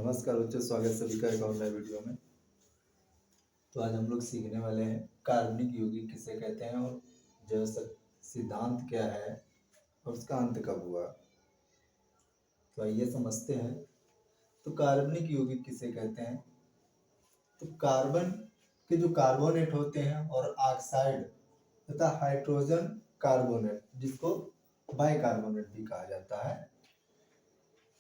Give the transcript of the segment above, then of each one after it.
नमस्कार बच्चों, स्वागत सभी का एक और नए वीडियो में। तो आज हम लोग सीखने वाले हैं कार्बनिक यौगिक किसे कहते हैं और जैव सिद्धांत क्या है और उसका अंत कब हुआ। तो आइए समझते हैं। तो कार्बनिक यौगिक किसे कहते हैं। तो कार्बन के जो कार्बोनेट होते हैं और ऑक्साइड तथा हाइड्रोजन कार्बोनेट, जिसको बाइकार्बोनेट भी कहा जाता है,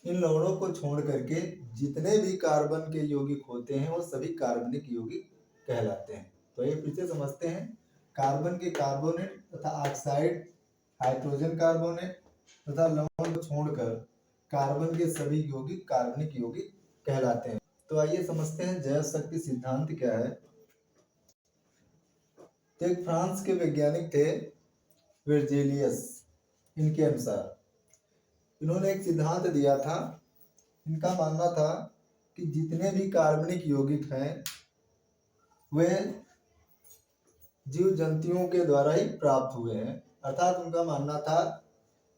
इन लवणों को छोड़ करके जितने भी कार्बन के यौगिक होते हैं वो सभी कार्बनिक यौगिक कहलाते हैं। तो ये फिर से समझते हैं। कार्बन के कार्बोनेट तथा ऑक्साइड, हाइड्रोजन कार्बोनेट तथा लवण को छोड़कर कार्बन के सभी यौगिक कार्बनिक यौगिक कहलाते हैं। तो आइए समझते हैं जैव शक्ति सिद्धांत क्या है। तो एक फ्रांस के वैज्ञानिक थे वर्जेलियस। इनके अनुसार इन्होंने एक सिद्धांत दिया था। इनका मानना था कि जितने भी कार्बनिक यौगिक हैं वे जीव जंतुओं के द्वारा ही प्राप्त हुए हैं। अर्थात उनका मानना था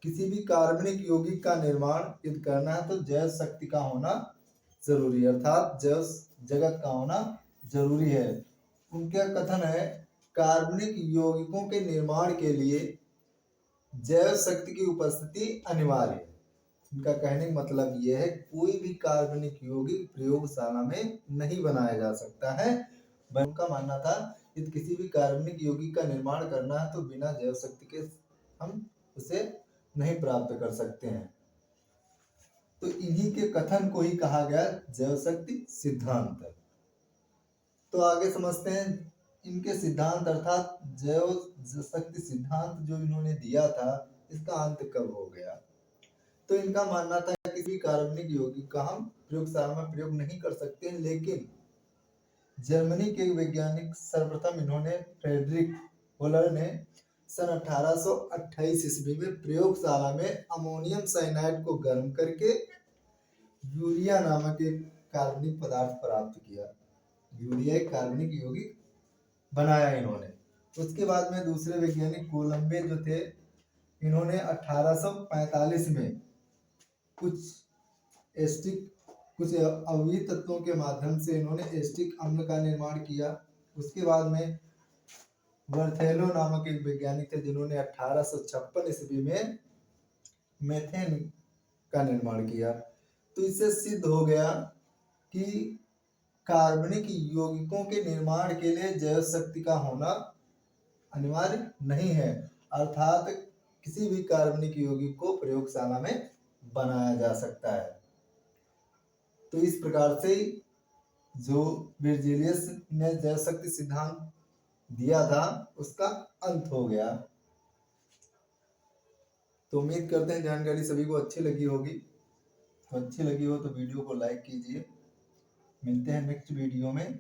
किसी भी कार्बनिक यौगिक का निर्माण यदि करना है तो जैव शक्ति का होना जरूरी है, अर्थात जैव जगत का होना जरूरी है। उनका कथन है कार्बनिक यौगिकों के निर्माण के लिए जैव शक्ति की उपस्थिति अनिवार्य है। इनका कहने का मतलब यह है कोई भी कार्बनिक यौगिक प्रयोगशाला में नहीं बनाया जा सकता है। उनका मानना था कि किसी भी कार्बनिक यौगिक का निर्माण करना है तो बिना जैव शक्ति के हम उसे नहीं प्राप्त कर सकते हैं। तो इन्हीं के कथन को ही कहा गया जैव शक्ति सिद्धांत। तो आगे समझते हैं इनके सिद्धांत अर्थात जैव शक्ति सिद्धांत जो इन्होंने दिया था इसका अंत कब हो गया। तो इनका मानना था कि किसी कार्बनिक यौगिक का हम प्रयोगशाला में प्रयोग नहीं कर सकते हैं, लेकिन जर्मनी के वैज्ञानिक सर्वप्रथम इन्होंने फ्रेडरिक होलर ने सन 1828 ईस्वी में प्रयोगशाला में अमोनियम साइनाइड को गर्म करके यूरिया नामक एक कार्बनिक पदार्थ प्राप्त किया। यूरिया एक कार्बनिक यौगिक बनाया इन्होंने। उसके बाद में दूसरे वैज्ञानिक कोलंबे जो थे, इन्होंने 1845 में कुछ अवयवी तत्वों के माध्यम से इन्होंने एस्टिक अम्ल का निर्माण किया। उसके बाद में बर्थेलो नामक एक वैज्ञानिक थे जिन्होंने 1856 ईस्वी में मेथेन का निर्माण किया। तो इससे सिद्ध हो गया कि कार्बनिक यौगिकों के निर्माण के लिए जैव शक्ति का होना अनिवार्य नहीं है, अर्थात किसी भी कार्बनिक यौगिक को प्रयोगशाला में बनाया जा सकता है। तो इस प्रकार से जो वर्जेलियस ने जैव शक्ति सिद्धांत दिया था उसका अंत हो गया। तो उम्मीद करते हैं जानकारी सभी को अच्छी लगी होगी। तो अच्छी लगी हो तो वीडियो को लाइक कीजिए। मिलते हैं नेक्स्ट वीडियो में।